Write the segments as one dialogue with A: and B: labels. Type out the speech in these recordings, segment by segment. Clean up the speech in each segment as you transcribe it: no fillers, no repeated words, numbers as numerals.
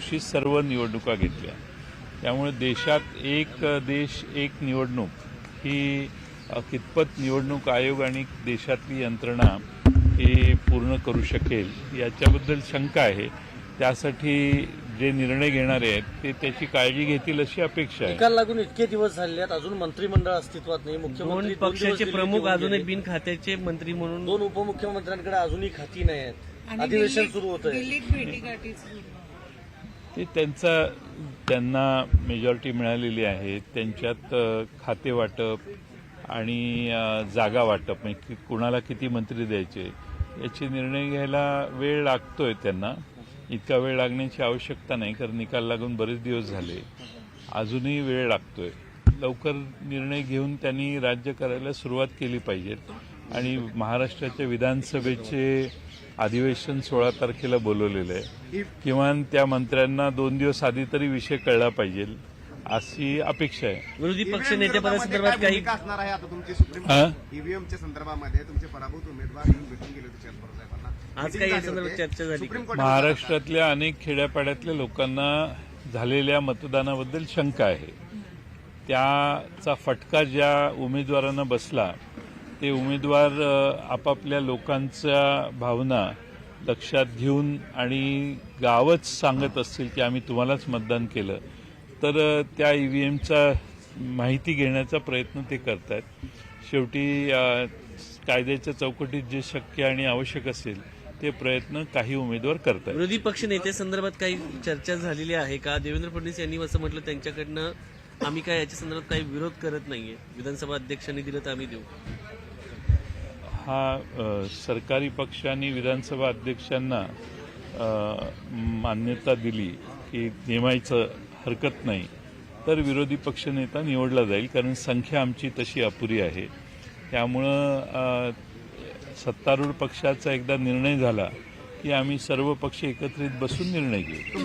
A: दिवशी सर्व निवडणुका घेतल्या. त्यामुळे देशात एक देश एक निवडणूक ही कितपत निवडणूक आयोग आणि देशातली यंत्रणा हे पूर्ण करू शकेल याच्याबद्दल शंका आहे. त्यासाठी जे निर्णय घेणारे आहेत ते त्याची काळजी घेतील अशी अपेक्षा आहे.
B: निकाल लागून इतके दिवस झाले आहेत, अजून मंत्रिमंडळ अस्तित्वात नाही. मुख्यमंत्री
C: पक्षाचे प्रमुख अजूनही बिनखात्याचे मंत्री म्हणून
B: 2 उपमुख्यमंत्र्यांकडे अजूनही खाती नाही आहेत. अधिवेशन सुरू होतंय.
A: ते त्यांना मेजॉरिटी मिळालेली आहे. त्यांच्यात खाते वाटप आणि जागा वाटप म्हणजे कुणाला किती मंत्री द्यायचे याचे निर्णय घ्यायला वेळ लागतोय. त्यांना इतका वेळ लागण्याची आवश्यकता नाही, कारण निकाल लागून बरेच दिवस झाले. अजूनही वेळ लागतोय. लवकर निर्णय घेऊन त्यांनी राज्य करायला सुरुवात केली पाहिजे. आणि महाराष्ट्राच्या विधानसभेचे अधिवेशन 16 तारखेला बोलवलेलं आहे. किमान त्या मंत्र्यांना 2 दिवस आधी तरी विषय कळला पाहिजे अशी अपेक्षा आहे.
C: विरोधी पक्ष नेत्यापदासंदर्भात काही
D: असणार आहे आता तुमची सुप्रीम ईव्हीएमच्या संदर्भामध्ये तुमचे पराभूत उमेदवार येऊन भेटून गेले होते शरद साहेबांना.
C: आज काही या संदर्भात चर्चा झाली?
A: महाराष्ट्रातल्या अनेक खेड्यापाड्यातल्या लोकांना झालेल्या मतदानाबद्दल शंका आहे. त्याचा फटका ज्या उमेदवारांना बसला ते उमेदवार आपापल्या लोकांच्या भावना लक्षात घेऊन आणि गावच सांगत असतील की आम्ही तुम्हालाच मतदान केलं तर त्या ईव्हीएमचा माहिती घेण्याचा प्रयत्न ते करत आहेत. शेवटी कायद्याच्या चौकटीत जे शक्य आणि आवश्यक असेल ते प्रयत्न काही उमेदवार करतात.
C: विरोधी पक्ष नेत्यासंदर्भात काही चर्चा झालेली आहे का? देवेंद्र फडणवीस यांनी असं म्हटलं त्यांच्याकडनं आम्ही काय याच्या संदर्भात काही विरोध करत नाहीये, विधानसभा अध्यक्षांनी दिलं तर आम्ही देऊ.
A: हा सरकारी पक्षांनी विधानसभा अध्यक्षांना मान्यता दिली की नेमायचं हरकत नाही तर विरोधी पक्षनेता निवडला जाईल, कारण संख्या आमची तशी अपुरी आहे. त्यामुळं सत्तारूढ पक्षाचा एकदा निर्णय झाला की आम्ही सर्व पक्ष एकत्रित बसून निर्णय घेऊ.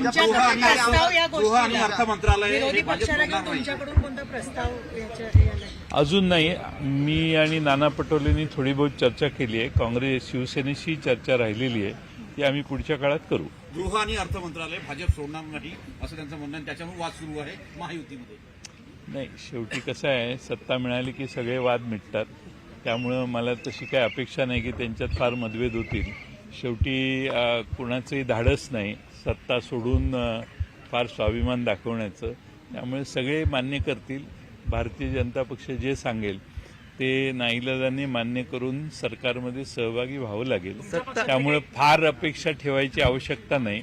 A: अजून नाही. मी आणि नाना पटोलेंनी थोडी बहुत चर्चा केली आहे. काँग्रेस शिवसेनेशी चर्चा राहिलेली आहे, ती आम्ही पुढच्या काळात करू.
D: गृह आणि अर्थ मंत्रालय भाजप सोडणार नाही असं त्यांचं म्हणणं आहे. त्याच्यामुळे वाद सुरू आहे महायुतीमध्ये.
A: नाही, शेवटी कसं आहे, सत्ता मिळाली की सगळे वाद मिटतात. त्यामुळं मला तशी काही अपेक्षा नाही की त्यांच्यात फार मतभेद होतील. शेवटी कुणाचंही धाडस नाही सत्ता सोडून फार स्वाभिमान दाखवण्याचं. त्यामुळे सगळे मान्य करतील. भारतीय जनता पक्ष जे सांगेल ते नाईलाजाने मान्य करून सरकारमध्ये सहभागी व्हावं लागेल. त्यामुळे फार अपेक्षा ठेवायची आवश्यकता नाही.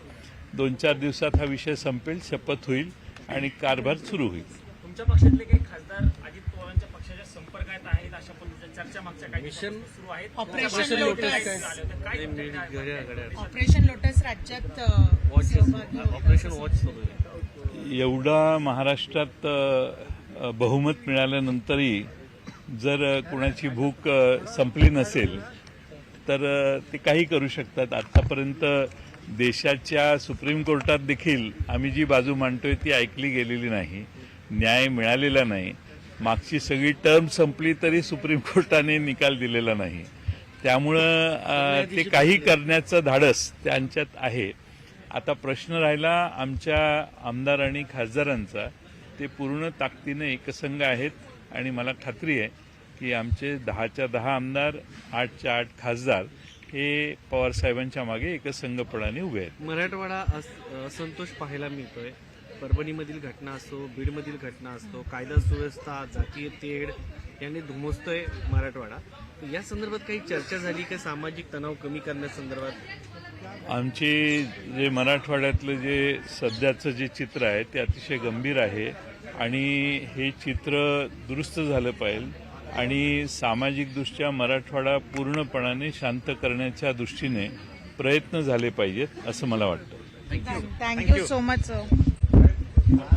A: 2-4 दिवसात हा विषय संपेल, शपथ होईल आणि कारभार सुरू होईल.
E: तुमच्या पक्षातले काही खासदार अजित पवारांच्या पक्षाच्या संपर्कात आहेत अशा पद्धतीच्या चर्चा मागच्या काही सुरू आहेत.
F: ऑपरेशन लोटस राज्यात
C: ऑपरेशन वॉच सुरू आहे.
A: एवढा महाराष्ट्रात बहुमत मिळाल्यानंतरही जर कुणाची भूक संपली नसेल तर ते काही करू शकतात. आतापर्यंत देशाच्या सुप्रीम कोर्टात देखील आम्ही जी बाजू मांडतोय ती ऐकली गेलेली नाही, न्याय मिळालेला नाही. मागची सगळी टर्म संपली तरी सुप्रीम कोर्टाने निकाल दिलेला नाही. त्यामुळं ते काही करण्याचं धाडस त्यांच्यात आहे. आता प्रश्न राहिला आमच्या आमदार आणि खासदारांचा. ते पूर्ण ताकदीने एकसंघ आहेत आणि मला खात्री आहे की आमचे 10च्या 10 आमदार, 8च्या 8 खासदार हे पवारसाहेबांच्या मागे एकसंघपणाने उभे आहेत.
C: मराठवाडा असंतोष पाहायला मिळतोय. परभणीमधील घटना असो, बीडमधील घटना असतो, कायदा सुव्यवस्था, जातीय तेढ यांनी धुमसतोय मराठवाडा. या संदर्भात काही चर्चा झाली का? सामाजिक तणाव कमी करण्यासंदर्भात
A: आमचे जे मराठवाड्यातलं जे सध्याचं जे चित्र आहे ते अतिशय गंभीर आहे आणि हे चित्र दुरुस्त झालं पाहिजे आणि सामाजिकदृष्ट्या मराठवाडा पूर्णपणाने शांत करण्याच्या दृष्टीने प्रयत्न झाले पाहिजेत असं मला वाटतं.
F: Thank you so much.